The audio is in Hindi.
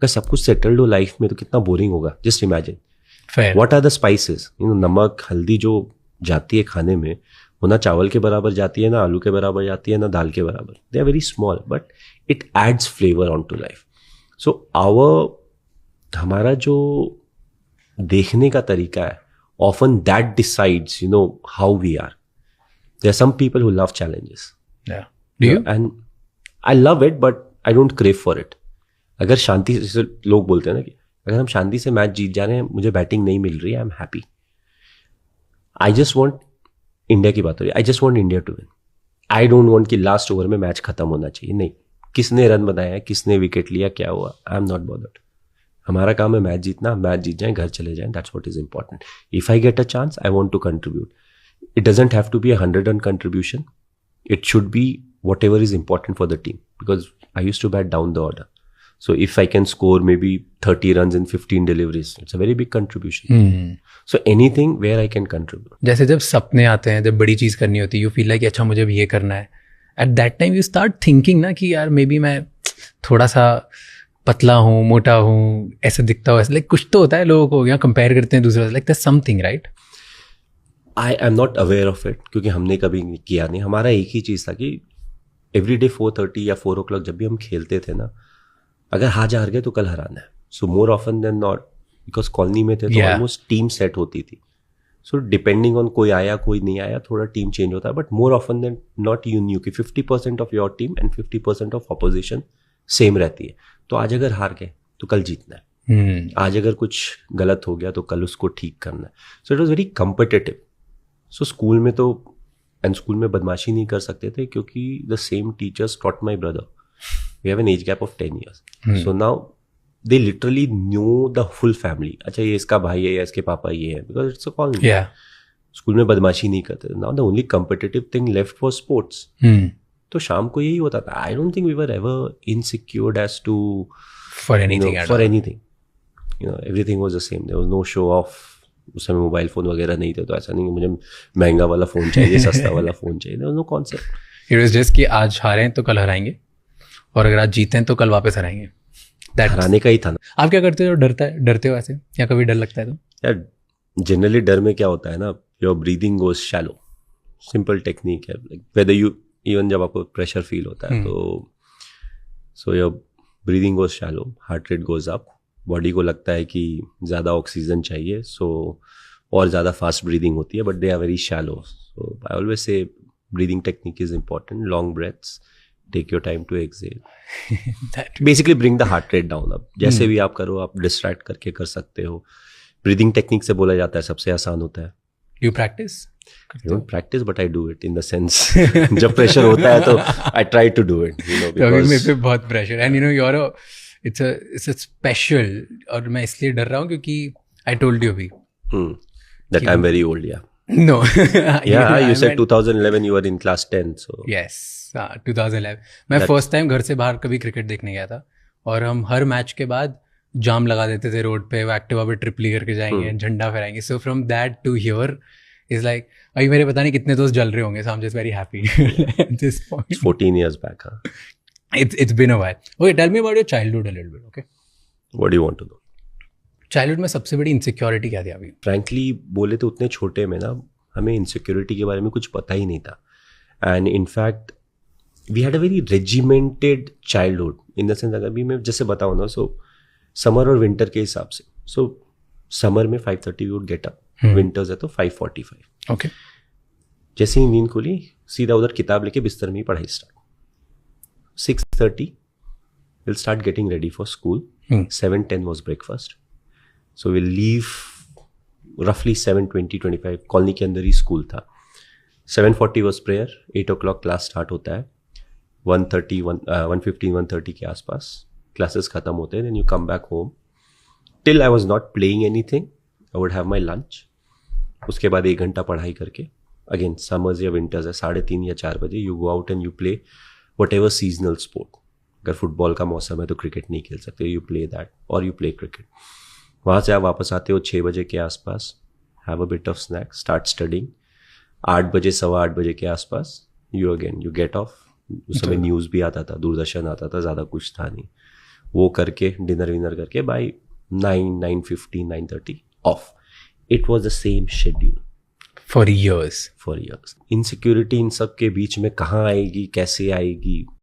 अगर सब कुछ सेटल्ड हो लाइफ में तो कितना बोरिंग होगा. Just imagine Fair. What are the spices. नमक हल्दी जो जाती है खाने में, वो ना चावल के बराबर जाती है, ना आलू के बराबर जाती है, ना दाल के बराबर. They are very small but it adds flavour on to life. So हमारा जो देखने का तरीका है, often that decides how we are. There are some people who love challenges. Yeah. Do you? And I love it but I don't crave for it. अगर शांति से, लोग बोलते हैं ना कि अगर हम शांति से मैच जीत जा रहे हैं, मुझे बैटिंग नहीं मिल रही है, I am happy. I just want, India की बात हो रही है, I just want India to win. I don't want कि लास्ट ओवर में मैच खत्म होना चाहिए. नहीं, किसने रन बनाया, किसने विकेट लिया, क्या हुआ, आई एम नॉट बॉदर्ड. हमारा काम है मैच जीतना. मैच जीत जाए, घर चले जाएं, that's what is important. If I get a chance, I want to contribute. It doesn't have to be 100 run contribution. It should be whatever is important for the team, because I used to bat down the order. So if I can score maybe 30 runs in 15 deliveries, it's a very big contribution. So anything where I can contribute. जैसे जब सपने आते हैं, जब बड़ी चीज़ करनी होती है, यू फील लाइक अच्छा मुझे भी ये करना है. At that time you start thinking ना कि यार मे बी मैं थोड़ा सा पतला हूँ, मोटा हूँ, ऐसे दिखता हूँ, ऐसे लाइक कुछ तो होता है. लोगों को यहाँ कंपेयर करते हैं दूसरे से, like that's something, right? I am not aware of it, क्योंकि हमने कभी किया नहीं. हमारा एक ही चीज़ था कि एवरी डे 4:30 या 4 o'clock जब भी हम खेलते थे ना, अगर हार गए तो कल हराना है. So more often then not, because colony में थे तो ऑलमोस्ट टीम सेट होती थी. सो डिपेंडिंग ऑन कोई आया कोई नहीं आया, थोड़ा टीम चेंज होता है. But more often then not you knew कि 50% of your team and 50% of opposition same रहती है. तो आज अगर हार गए तो कल जीतना है. आज अगर कुछ गलत हो गया तो कल उसको ठीक करना है. So it was very competitive. So school में स्कूल में बदमाशी नहीं कर सकते थे, क्योंकि the same teachers taught my brother. We have an age gap of 10 years. So now they literally knew the full family. अच्छा ये इसका भाई है या इसके पापा ये है, because it's a colony. School में बदमाशी नहीं करते. Now the only competitive thing left for sports. तो शाम को यही होता था. I don't think we were ever insecured as to for anything. Everything was the same. There was no show off. उस समय मोबाइल फ़ोन वगैरह नहीं थे, तो ऐसा नहीं कि मुझे महंगा वाला फ़ोन चाहिए, सस्ता वाला फ़ोन चाहिए. No concept. It was just कि आज हारें तो कल हराएंगे, और अगर आज जीतें तो कल वापस हराएंगे. हराने का ही था ना. आप क्या करते हो? डरते हो ऐसे, या कभी डर लगता है तो? यार जनरली डर में क्या होता है ना, your breathing goes shallow. Simple technique है. वेदर यू इवन जब आपको प्रेशर फील होता है तो so your breathing goes shallow, heart rate goes up. Body को लगता है कि ज़्यादा ऑक्सीजन चाहिए, सो और ज़्यादा फास्ट ब्रीदिंग होती है, but they are very shallow. So I always say breathing technique is important. Long breaths, take your time to exhale. Basically bring the heart rate down. अब जैसे भी आप करो, आप डिस्ट्रैक्ट करके कर सकते हो. ब्रीदिंग टेक्निक से बोला जाता है सबसे आसान होता है. You practice? I don't practice, but I do it in the sense जब प्रेशर होता है तो I try to do it. अभी मेरे पे बहुत प्रेशर है. you're it's a special, और मैं इसलिए डर रहा हूँ क्योंकि I told you अभी that I'm very old. Yeah. No. Yeah, you said 2011 you were in class 10. So yes, 2011 मैं फर्स्ट टाइम घर से बाहर कभी क्रिकेट देखने गया था, और हम हर मैच के बाद जाम लगा देते थे रोड पे, वो एक्टिवा पे ट्रिप लेकर के जाएंगे, झंडा फहराएंगे. So from that to here is like अभी मेरे पता नहीं कितने दोस्त जल रहे होंगे. So I am just very happy at this point. 14 years back. It's been a while. Okay, tell me about your childhood a little bit. Okay, what do you want to know? Childhood में सबसे बड़ी इनसिक्योरिटी क्या थी अभी? Frankly बोले तो उतने छोटे में ना हमें इनसिक्योरिटी के बारे में कुछ पता ही नहीं था. And in fact we had a very regimented childhood in the sense, अगर भी मैं जैसे बताऊँ ना, so समर और विंटर के हिसाब से. So समर में 5:30 we would get up. Winters है तो 5:45. Okay. जैसे ही नींद खुली सीधा उधर किताब लेके बिस्तर में ही पढ़ाई start. 6:30 we'll start getting ready for school. 7:10 was breakfast. So we'll leave roughly 7:20-25. Colony के अंदर ही स्कूल था. 7:40 was prayer. 8 o'clock class start होता है. 1:15-1:30 के आसपास क्लासेस खत्म होते हैं. Then you come back home. Till I was not playing anything. I would have my lunch. उसके बाद 1 घंटा पढ़ाई करके अगेन समर्स या विंटर्स है 3:30 या 4 बजे you go out and you play whatever seasonal sport. अगर फुटबॉल का मौसम है तो क्रिकेट नहीं खेल सकते, यू प्ले दैट और यू प्ले क्रिकेट. वहाँ से आप वापस आते हो 6 बजे के आसपास, have a bit of snack, start studying. 8 बजे 8:15 बजे के आसपास यू गेट ऑफ. उस समय न्यूज़ भी आता था, दूरदर्शन आता था, ज़्यादा कुछ था नहीं. वो करके डिनर विनर करके by 9:50 9:30 off. It was the same schedule for years. For years. Insecurity इन सब के बीच में कहाँ आएगी, कैसे आएगी,